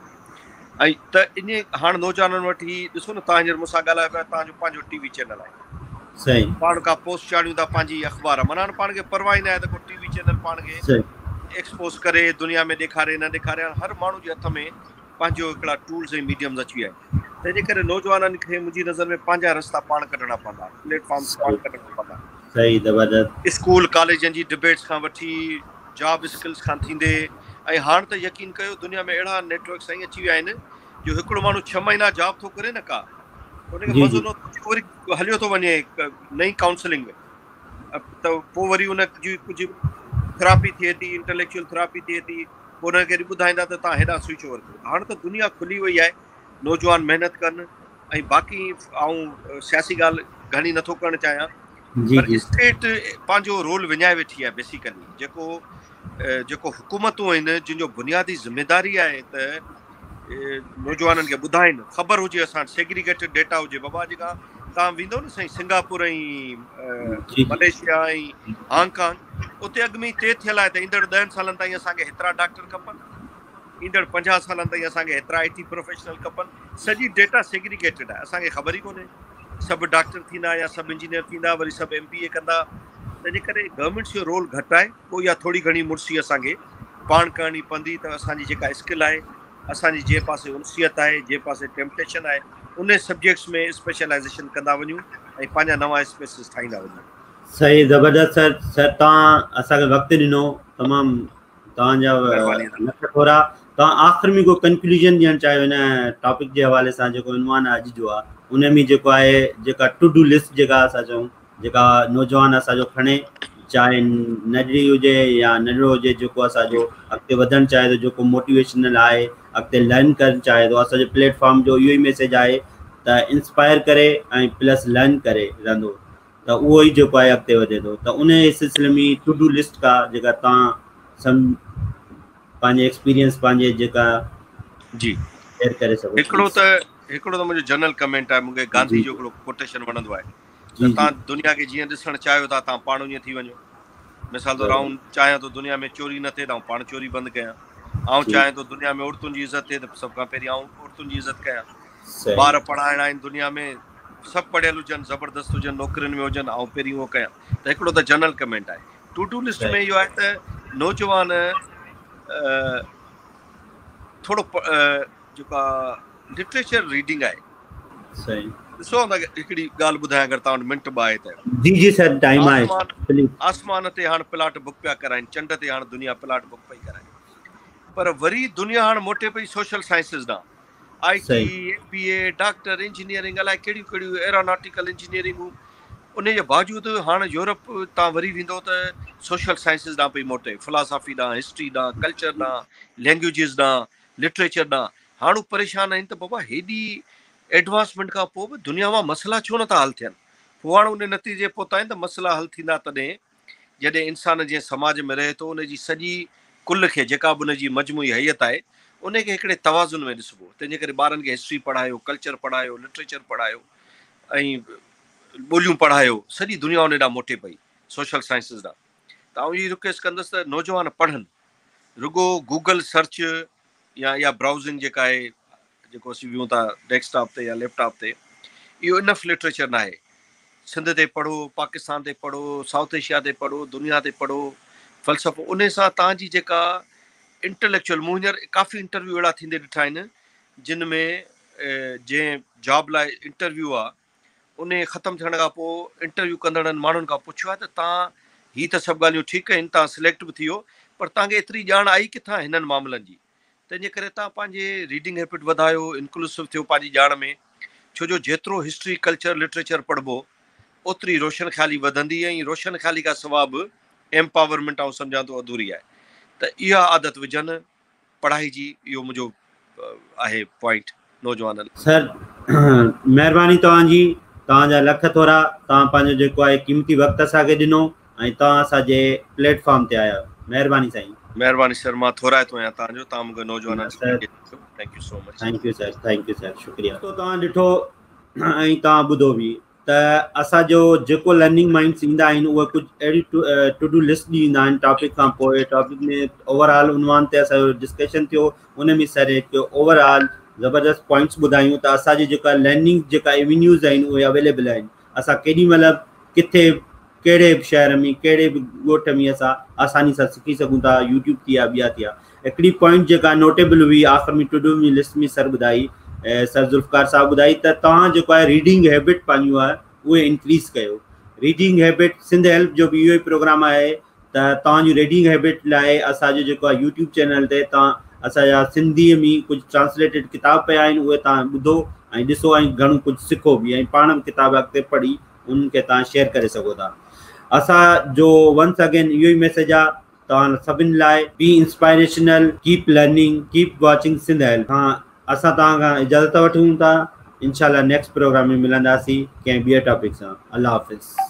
ऐं त इन हाणे नौजवाननि वटि ही ॾिसो न तव्हां हींअर मूंसां ॻाल्हायो पिया तव्हांजो पंहिंजो TV चैनल आहे सही पाण खां पोस्ट चाढ़ियूं था पंहिंजी अख़बार माना पाण खे परवाह ई न आहे त को TV चैनल पाण खे एक्सपोज करे दुनिया में ॾेखारे न ॾेखारे हर माण्हू जे हथ में पंहिंजो हिकिड़ा टूल्स ऐं मीडियम्स अची विया आहिनि तंहिंजे करे नौजवाननि खे मुंहिंजी नज़र में पंहिंजा रस्ता पाण कढणा पवंदा प्लेटफॉर्म्स पाण कढणा पवंदा सही ज़बरदस्त स्कूल कॉलेजनि जी डिबेट्स खां वठी जॉब स्किल्स खां थींदे ऐं हाणे त यकीन कयो दुनिया में अहिड़ा नेटवर्क साईं अची विया आहिनि जो हिकिड़ो माण्हू 6 महीना जॉब थो करे न का उनखे मज़ो न वरी हलियो थो वञे नई काउंसलिंग में त पोइ वरी उनजी कुझु थेरापी थिए थी इंटेलेक्चुअल थेरापी थिए थी पोइ उनखे ॿुधाईंदा त तव्हां हेॾा स्विच ओवर कयो हाणे त दुनिया खुली वई आहे नौजवान महिनत कनि ऐं बाक़ी ऐं सियासी ॻाल्हि घणी नथो करणु चाहियां पर स्टेट पंहिंजो रोल विञाए वेठी आहे बेसिकली जेको हुकूमतूं आहिनि जिन जो बुनियादी ज़िमेदारी आहे त नौजवाननि खे ॿुधाइनि ख़बर हुजे असां सेग्रीगेटेड डेटा हुजे बाबा जेका तव्हां वेंदो न साईं सिंगापुर ऐं मलेशिया ऐं हांगकांग उते अॻु में ई तय थियल आहे त ईंदड़ 10 सालनि ताईं असांखे हेतिरा डॉक्टर खपनि ईंदड़ 50 सालनि ताईं असांखे हेतिरा IT प्रोफेशनल खपनि सॼी डेटा सेग्रीगेटेड आहे असांखे ख़बर ई कोन्हे सभु डॉक्टर थींदा या सभु इंजीनियर थींदा वरी सभु MBA कंदा तंहिंजे करे गवर्नमेंट जो रोल घटि आहे पोइ इहा थोरी घणी मुड़सी असांखे पाण करणी पवंदी त असांजी जेका स्किल आहे असांजी जे पासे उनसियत आहे जे पासे टेम्पटेशन आहे उन सब्जेक्ट्स में स्पेशलाइज़ेशन कंदा वञूं ऐं पंहिंजा नवां स्पेसिस ठाहींदा वञूं सही ज़बरदस्त सर तव्हां असांखे वक़्तु ॾिनो तमामु तव्हांजा थोरा तव्हां आख़िर में को कंक्लूजन ॾियणु चाहियो हिन टॉपिक जे हवाले सां जेको उनवान अॼु जो आहे उन में जेको आहे जेका टू डू लिस्ट जेका असां चऊं जेका नौजवान असांजो खणे चाहे नंढड़ी हुजे या नंढड़ो हुजे जेको असांजो अॻिते वधणु चाहे थो जेको मोटिवेशनल आहे अॻिते लर्न करणु चाहे थो असांजे प्लेटफॉर्म जो इहो ई मैसेज आहे त इंस्पायर करे ऐं प्लस लर्न करे रहंदो त उहो ई जेको आहे अॻिते वधे थो त उन सिलसिले में टू डू लिस्ट का जेका तव्हां पंहिंजे एक्सपीरियंस पंहिंजे जेका जी शेयर करे सघो हिकिड़ो त मुंहिंजो जनरल कमेंट आहे मूंखे गांधी जो हिकिड़ो कोटेशन वणंदो आहे त तव्हां दुनिया खे जीअं ॾिसणु चाहियो था तव्हां पाण ईअं थी वञो मिसाल तौरु आउं चाहियां थो दुनिया में चोरी न थिए त पाण चोरी बंदि कयां आउं चाहे तो दुनिया में औरतुनि जी इज़त थिए त सभ खां पहिरीं आउं औरतुनि जी इज़त कयां। सही ॿार पढ़ाइणा आहिनि दुनिया में, सभु पढ़ियल हुजनि, ज़बरदस्त हुजनि, नौकरियुनि में हुजनि, आउं पहिरीं उहो कयां। त हिकिड़ो त जनरल कमेंट आहे। टू डू लिस्ट में इहो आहे त नौजवान थोरो जेको आहे लिटरेचर रीडिंग आहे। सही ॾिसो हिकिड़ी ॻाल्हि ॿुधायां, अगरि तव्हां वटि मिंट ॿ आहे त। जी जी सर, टाइम आहे प्लीज। आसमान ते हाणे प्लाट बुक पिया कराइनि, चंड ते हाणे दुनिया प्लाट बुक पई कराए, पर वरी दुनिया हाणे मोटे पई सोशल साइंसिस ॾांहुं। IT, MBA, डॉक्टर, इंजीनियरिंग, अलाए कहिड़ियूं कहिड़ियूं एरोनॉटिकल इंजीनियरिंगूं। उन जे बावजूदि हाणे यूरोप तव्हां वरी वेंदो त सोशल साइंसिस ॾांहुं पई मोटे, फिलासफ़ी ॾांहुं, हिस्ट्री ॾांहुं, कल्चर ॾांहुं, लैंग्वेजिस ॾांहुं, लिटरेचर ॾांहुं। हाणे परेशान आहिनि त बाबा हेॾी एडवांसमेंट खां पोइ बि दुनिया मां मसइला छो नथा हल थियनि। पोइ हाणे उन नतीजे पहुता आहिनि त मसइला हल थींदा तॾहिं जॾहिं इंसान जीअं समाज में रहे थो, उनजी सॼी कुल खे, जेका बि उनजी मजमूई हैयत आहे, उनखे हिकिड़े तवाज़ुन में ॾिसबो। तंहिंजे करे ॿारनि खे हिस्ट्री पढ़ायो, कल्चर पढ़ायो, लिटरेचर पढ़ायो ऐं ॿोलियूं पढ़ायो। सॼी दुनिया उन ॾांहुं मोटे पई, सोशल साइंसिस ॾांहुं। त आउं इहा रिक्वेस्ट कंदुसि त नौजवान पढ़नि, रुगो गूगल सर्च या इहा ब्राउज़िंग जेका आहे, जेको असीं वियूं था डेस्कटॉप ते या लैपटॉप ते, इहो इनफ लिटरेचर न आहे। सिंध ते पढ़ो, पाकिस्तान ते पढ़ो, साउथ एशिया ते पढ़ो, दुनिया ते पढ़ो, फ़लसफ़ो। उन सां तव्हांजी जेका इंटेलेक्चुअल, मूं हींअर काफ़ी इंटरव्यू अहिड़ा थींदे ॾिठा आहिनि जिन में जंहिं जॉब लाइ इंटरव्यू आहे, उन ख़तमु थियण खां पोइ इंटरव्यू कंदड़नि माण्हुनि खां पुछियो आहे त तव्हां हीअ त सभु ॻाल्हियूं ठीकु आहिनि, तव्हां सिलेक्ट बि थी वियो, पर तव्हांखे एतिरी ॼाण आई किथां हिननि मामलनि जी। तंहिंजे करे तव्हां पंहिंजे रीडिंग हैबिट वधायो, इंक्लूसिव थियो पंहिंजी ॼाण में। छो जो जेतिरो हिस्ट्री, कल्चर, लिटरेचर पढ़िबो, ओतिरी रोशन ख़्याली वधंदी, ऐं रोशन ख़्याली खां सवाइ बि एम्पावरमेंट आउं सम्झां थो अधूरी आहे। त इहा आदत विझनि पढ़ाई जी। इहो मुंहिंजो आहे पॉइंट नौजवाननि। सर महिरबानी तव्हांजी, तव्हांजा लख थोरा। तव्हां पंहिंजो जेको आहे कीमती वक़्तु असांखे ॾिनो ऐं तव्हां असांजे प्लेटफॉर्म ते आया। महिरबानी साईं। महिरबानी सर, मां थोराए थो आहियां तव्हांजो, तव्हां मूंखे नौजवाननि। Thank you so much. Thank U sir, thank U sir, शुक्रिया। तो तव्हां ॾिठो ऐं तव्हां ॿुधो बि त असांजो जेको लर्निंग माइंड्स ईंदा आहिनि, उहे कुझु अहिड़ी टू डू लिस्ट ॾींदा आहिनि टॉपिक खां पोइ। टॉपिक में ओवरऑल उनवान ते असांजो डिस्कशन थियो, उन में सर हिकु ओवरऑल ज़बरदस्त पॉइंट्स ॿुधायूं त असांजी जेका लर्निंग जेका एवेन्यूज़ आहिनि उहे अवेलेबल आहिनि। असां केॾी महिल किथे, कहिड़े बि शहर में, कहिड़े बि ॻोठ में असां आसानी सां सिखी सघूं था। यूट्यूब थी विया, ॿिया थी विया। हिकिड़ी पॉइंट जेका नोटेबल हुई आख़िर में टू डू लिस्ट में सर ॿुधाई, सर ज़ुल्फ़कार साहब ॿुधाई त तव्हां जेको आहे रीडिंग हैबिट पंहिंजो आहे उहे इंक्रीज़ कयो। रीडिंग हैबिट सिंध हेल्प जो बि इहो ई प्रोग्राम आहे त तव्हांजी रीडिंग हैबिट लाइ असांजो जेको आहे यूट्यूब चैनल ते तव्हां असांजा सिंधीअ में कुझु ट्रांसलेटेड किताब पिया आहिनि, उहे तव्हां ॿुधो ऐं ॾिसो ऐं घणो कुझु सिखो बि, ऐं पाण बि किताब अॻिते पढ़ी उन्हनि खे तव्हां शेयर करे सघो था। असांजो वंस अगेन इहो ई मैसेज आहे तव्हां सभिनि लाइ, be inspirational, keep learning, keep watching Sindh help. हाँ, असां तव्हां खां इजाज़त वठूं था। इंशाल्लाह नेक्स्ट प्रोग्राम में मिलंदासीं कंहिं ॿिए टॉपिक सां। अल्लाह हाफ़िज़।